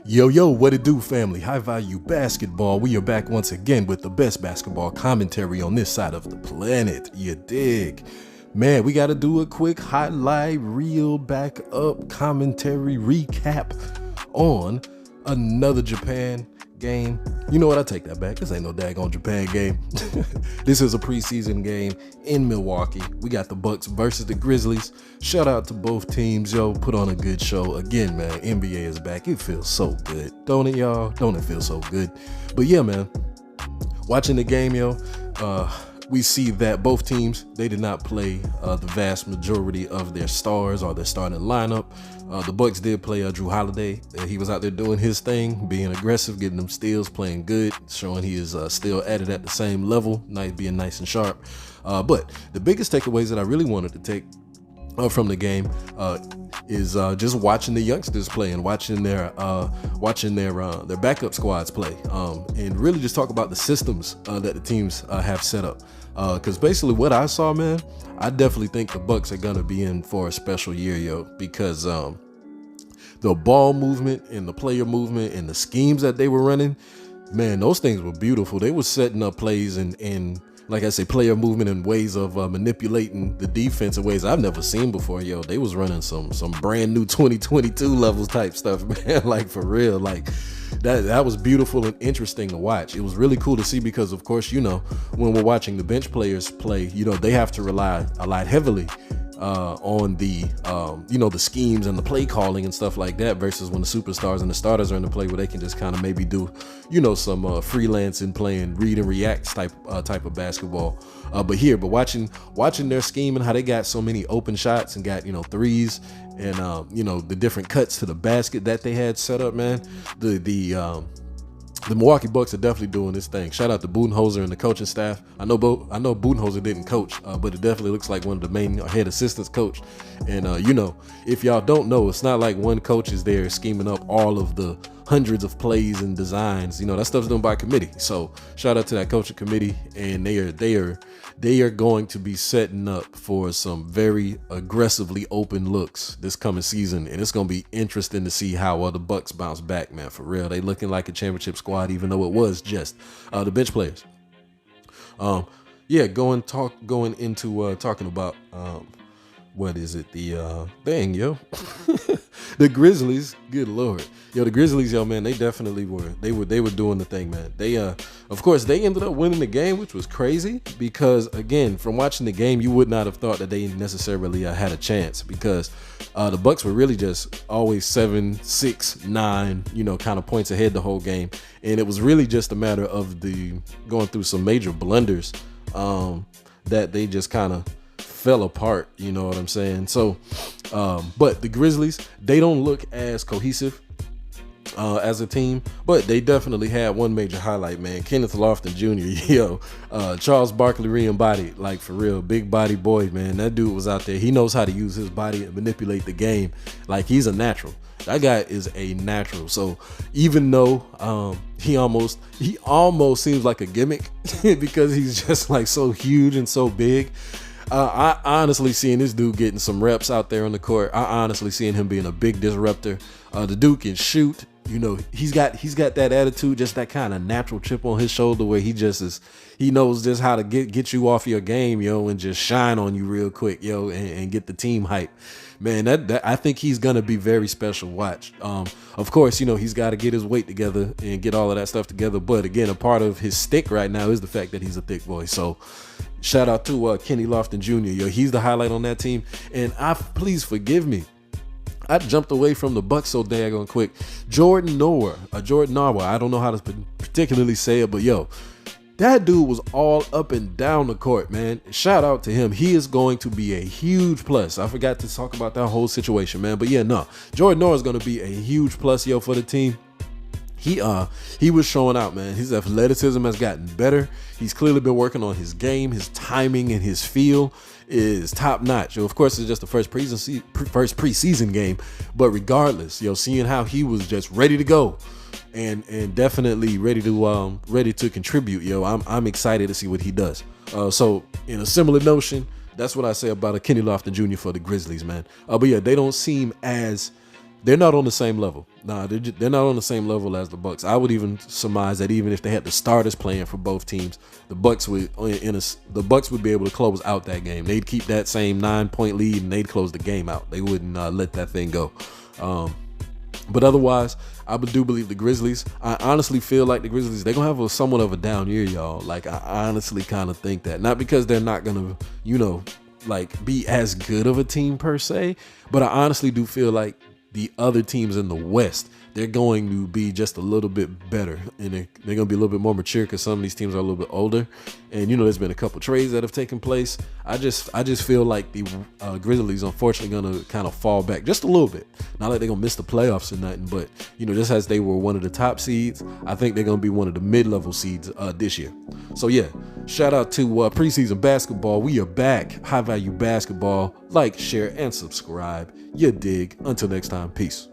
Yo, what it do, family? High value basketball. We are back once again with the best basketball commentary on this side of the planet. You dig? Man, we got to do a quick highlight reel back up commentary recap on another Japan game. You know what? I take that back. This ain't no daggone Japan game. This is a preseason game in Milwaukee. We got the Bucks versus the Grizzlies. Shout out to both teams, yo. Put on a good show. Again, man, NBA is back. It feels so good. Don't it, y'all? Don't it feel so good? But yeah, man, watching the game, yo, we see that both teams, they did not play the vast majority of their stars or their starting lineup. The Bucks did play Drew Holiday. He was out there doing his thing, being aggressive, getting them steals, playing good, showing he is still at it at the same level, being nice and sharp. But the biggest takeaways that I really wanted to take from the game is just watching the youngsters play and watching their backup squads play, and really just talk about the systems that the teams have set up. Because basically what I saw, man, I definitely think the Bucks are gonna be in for a special year, yo, because the ball movement and the player movement and the schemes that they were running, man, those things were beautiful. They were setting up plays and like I say, player movement and ways of manipulating the defense in ways I've never seen before. Yo, they was running some brand new 2022 levels type stuff, man. Like for real, like that was beautiful and interesting to watch. It was really cool to see because, of course, you know, when we're watching the bench players play, you know, they have to rely a lot heavily on the the schemes and the play calling and stuff like that, versus when the superstars and the starters are in the play where they can just kind of maybe do, you know, some freelancing, playing read and react type of basketball. But watching their scheme and how they got so many open shots and got, you know, threes and the different cuts to the basket that they had set up, man. The Milwaukee Bucks are definitely doing this thing. Shout out to Budenholzer and the coaching staff. I know Budenholzer didn't coach, but it definitely looks like one of the main head assistants coached. And if y'all don't know, it's not like one coach is there scheming up all of the hundreds of plays and designs. You know, that stuff's done by committee. So shout out to that coaching committee, and they are going to be setting up for some very aggressively open looks this coming season, and it's going to be interesting to see how the Bucks bounce back, man. For real, they looking like a championship squad, even though it was just the bench players. Going into talking about what is it? The Grizzlies. Good Lord. Yo, the Grizzlies, yo, man, they definitely were. They were doing the thing, man. They of course they ended up winning the game, which was crazy because, again, from watching the game, you would not have thought that they necessarily had a chance, because the Bucks were really just always 7, 6, 9, kind of points ahead the whole game. And it was really just a matter of going through some major blunders that they just kind of fell apart, you know what I'm saying? So, but the Grizzlies, they don't look as cohesive as a team, but they definitely had one major highlight, man. Kenneth Lofton Jr., yo, Charles Barkley re-embodied, like for real, big body boy, man. That dude was out there. He knows how to use his body and manipulate the game. Like, he's a natural. That guy is a natural. So even though he almost seems like a gimmick because he's just like so huge and so big, I honestly seeing this dude getting some reps out there on the court. I honestly seeing him being a big disruptor. The dude can shoot. You know, he's got that attitude, just that kind of natural chip on his shoulder where he knows just how to get you off your game, yo, and just shine on you real quick, yo, and get the team hype. Man, that I think he's gonna be very special to watch. Of course, he's got to get his weight together and get all of that stuff together. But again, a part of his stick right now is the fact that he's a thick boy. So shout out to Kenny Lofton Jr. Yo, he's the highlight on that team. And please forgive me, I jumped away from the Bucks so daggone quick. Jordan Noah, I don't know how to particularly say it, but yo, that dude was all up and down the court, man. Shout out to him. He is going to be a huge plus. I forgot to talk about that whole situation, man. But yeah, no, Jordan Noah is going to be a huge plus, yo, for the team. He was showing out, man. His athleticism has gotten better. He's clearly been working on his game. His timing and his feel is top notch. Of course, it's just the first preseason game, but regardless, seeing how he was just ready to go and definitely ready to contribute, I'm excited to see what he does. So in a similar notion, that's what I say about a Kenny Lofton Jr. for the Grizzlies, man. But yeah, they don't seem as they're not on the same level. Nah, they're not on the same level as the Bucks. I would even surmise that even if they had the starters playing for both teams, the Bucks would be able to close out that game. They'd keep that same 9-point lead and they'd close the game out. They wouldn't let that thing go. But otherwise, I do believe the Grizzlies. I honestly feel like the Grizzlies, they're going to have somewhat of a down year, y'all. Like, I honestly kind of think that. Not because they're not going to, like, be as good of a team per se, but I honestly do feel like the other teams in the West, they're going to be just a little bit better, and they're going to be a little bit more mature because some of these teams are a little bit older. And there's been a couple trades that have taken place. I just feel like the Grizzlies, unfortunately, going to kind of fall back just a little bit. Not like they're going to miss the playoffs or nothing, but just as they were one of the top seeds, I think they're going to be one of the mid-level seeds this year. So yeah, shout out to preseason basketball. We are back. High value basketball. Like, share, and subscribe. You dig. Until next time, peace.